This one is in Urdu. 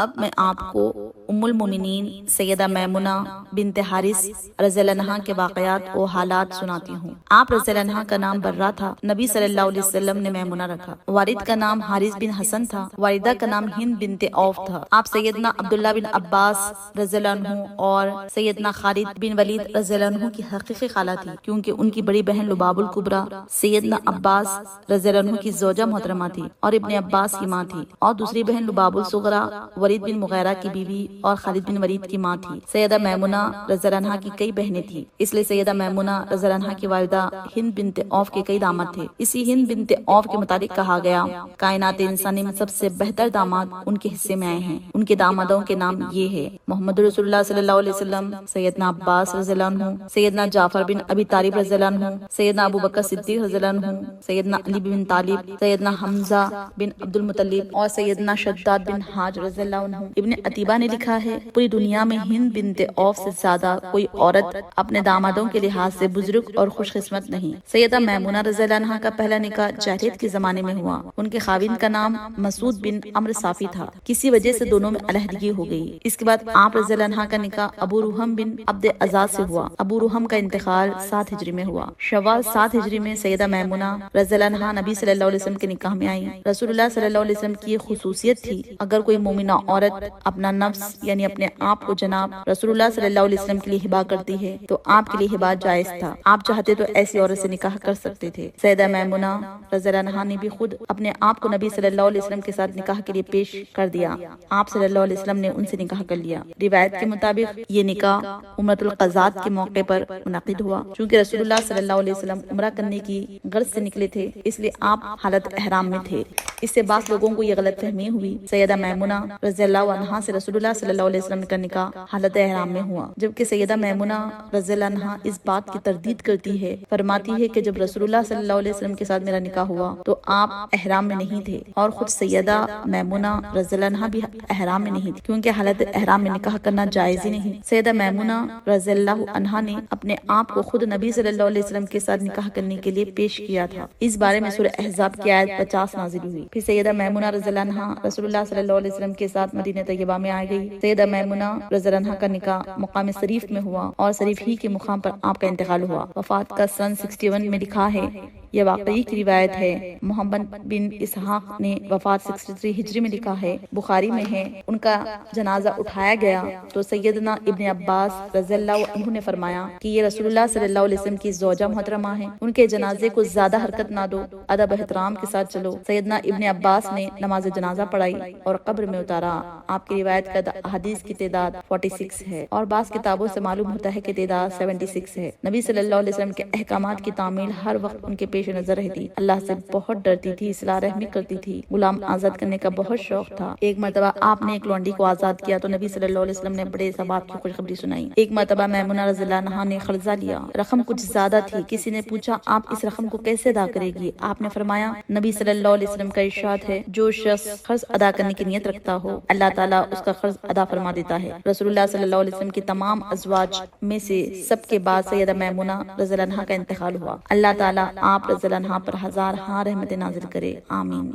اب میں آپ کو ام المومنین سیدہ میمونہ بنت حارث رضی اللہ عنہا کے واقعات و حالات سناتی ہوں۔ آپ رضی اللہ عنہا کا نام برہ تھا، نبی صلی اللہ علیہ وسلم نے میمونہ رکھا۔ والد کا نام حارث بن حسن تھا، والدہ کا نام ہند بنت عوف تھا۔ آپ سیدنا عبداللہ بن عباس رضی اللہ عنہ اور سیدنا خالد بن ولید رضی اللہ عنہ کی حقیقی خالہ تھی، کیونکہ ان کی بڑی بہن لباب الکبریٰ سیدنا عباس رضی اللہ عنہ کی زوجہ محترمہ تھی اور ابن عباس کی ماں تھی، اور دوسری بہن لباب الصغریٰ ولید بن مغیرہ کی بیوی اور خالد بن ولید کی ماں تھی۔ سیدہ میمونہ رضی اللہ عنہا کی کئی بہنیں تھیں، اس لیے سیدہ میمونہ رضی اللہ عنہا کی والدہ ہند بنت عوف کے کئی داماد تھے۔ اسی ہند بنت عوف کے متعلق کہا گیا، کائنات انسانی میں سب سے بہتر داماد ان کے حصے میں آئے ہیں۔ ان کے دامادوں کے نام یہ ہے: محمد رسول اللہ صلی اللہ علیہ وسلم، سیدنا عباس رضی اللہ عنہ، سیدنا جعفر بن ابی طالب رضی اللہ عنہ، سیدنا ابو بکر صدیق رضی اللہ عنہ، سیدنا علی بن طالب، سیدنا حمزہ بن عبد المطلب اور سیدنا شداد بن حاج رضی اللہ عنہ۔ ابن عتیبہ نے لکھا ہے، پوری دنیا میں ہند بنت عوف سے زیادہ کوئی عورت اپنے دامادوں کے لحاظ سے بزرگ اور خوش قسمت نہیں۔ سیدہ میمونہ رضی اللہ عنہا کا پہلا نکاح جاہلیت کے زمانے میں ہوا۔ ان کے خاوند کا نام مسعود بن عمرو صافی تھا، کسی وجہ سے دونوں میں علیحدگی ہو گئی۔ اس کے بعد آپ رضی اللہ عنہا کا نکاح ابو روحم بن عبد عزاز سے ہوا۔ ابو روحم کا انتقال 7 ہجری میں ہوا۔ شوال 7 ہجری میں سیدہ میمونہ رضی اللہ عنہا نبی صلی اللہ علیہ وسلم کے نکاح میں آئی۔ رسول اللہ صلی اللہ علیہ وسلم کی یہ خصوصیت تھی، اگر کوئی مومنہ عورت اپنا نفس یعنی اپنے آپ کو جناب رسول اللہ صلی اللہ علیہ وسلم کے لیے ہبہ کرتی ہے تو آپ کے لیے ہبہ جائز تھا، آپ چاہتے تو ایسی عورت سے نکاح کر سکتے تھے۔ سیدہ میمونہ رضی اللہ عنہا نے بھی خود اپنے آپ کو نبی صلی اللہ علیہ وسلم کے ساتھ نکاح کے لیے پیش کر دیا۔ آپ صلی اللہ علیہ وسلم نے ان سے نکاح کر لیا۔ روایت کے مطابق یہ نکاح عمرۃ القضاۃ کے موقع پر منعقد ہوا، چونکہ رسول اللہ صلی اللہ علیہ وسلم عمرہ کرنے کی غرض سے نکلے تھے، اس لیے آپ حالت احرام میں تھے۔ اس سے بعض لوگوں کو یہ غلط فہمی ہوئی۔ سیدہ میمونہ رضی اللہ عنہا سے رسول اللہ صلی اللہ علیہ وسلم کا نکاح حالت احرام میں ہوا، جبکہ سیدہ میمونہ رضی اللہ عنہا اس بات کی تردید کرتی ہے، فرماتی ہے کہ جب رسول اللہ صلی اللہ علیہ وسلم کے ساتھ میرا نکاح ہوا تو آپ احرام میں نہیں تھے، اور خود سیدہ میمونہ رضی اللہ عنہا بھی احرام میں نہیں تھی، کیونکہ حالت احرام میں نکاح کرنا جائز ہی نہیں۔ سیدہ میمونہ رضی اللہ عنہا نے اپنے آپ کو خود نبی صلی اللہ علیہ وسلم کے ساتھ نکاح کرنے کے لیے پیش کیا تھا۔ اس بارے میں سورہ احزاب کی آیت 50 نازل ہوئی۔ پھر سیدہ میمونہ رضی اللہ عنہا رسول اللہ صلی اللہ علیہ وسلم کے ساتھ مدینہ طیبہ میں آ گئی۔ سیدہ میمونہ رضی اللہ عنہا کا نکاح مقام شریف میں ہوا اور شریف ہی کے مقام پر آپ کا انتقال ہوا۔ وفات کا سن 61 میں لکھا ہے، یہ واقعی کی روایت ہے۔ محمد بن اسحاق نے وفات 63 ہجری میں لکھا ہے، بخاری میں ہے، ان کا جنازہ اٹھایا گیا تو سیدنا ابن عباس رضی اللہ عنہ نے فرمایا کہ یہ رسول اللہ صلی اللہ علیہ وسلم کی زوجہ محترمہ ہیں، ان کے جنازے کو زیادہ حرکت نہ دو، ادب احترام کے ساتھ چلو۔ سیدنا ابن عباس نے نماز جنازہ پڑھائی اور قبر میں اتارا۔ آپ کی روایت کا حدیث کی تعداد 46 ہے، اور بعض کتابوں سے معلوم ہوتا ہے کہ تعداد 76 ہے۔ نبی صلی اللہ علیہ وسلم کے احکامات کی تعمیل ہر وقت ان کے پیش نظر رہتی، اللہ سے بہت ڈرتی تھی، اصلاح رحمی کرتی تھی، غلام آزاد کرنے کا بہت شوق تھا۔ ایک مرتبہ آپ نے ایک لونڈی کو آزاد کیا تو نبی صلی اللہ علیہ وسلم نے بڑے ثواب کی خوشخبری سنائی۔ ایک مرتبہ میمونہ رضی اللہ عنہا نے قرضہ لیا، رقم کچھ زیادہ تھی، کسی نے پوچھا آپ اس رقم کو کیسے ادا کرے گی؟ آپ نے فرمایا، نبی صلی اللہ علیہ وسلم کا ارشاد ہے، جو شخص قرض ادا کرنے کی نیت رکھتا ہو اللہ تعالیٰ اس کا قرض ادا فرما دیتا ہے۔ رسول اللہ صلی اللہ علیہ وسلم کی تمام ازواج میں سے سب کے بعد سیدہ میمونہ رضی اللہ عنہا کا انتقال ہوا۔ اللہ تعالیٰ آپ رضی اللہ عنہا پر ہزار رحمت نازل کرے، آمین۔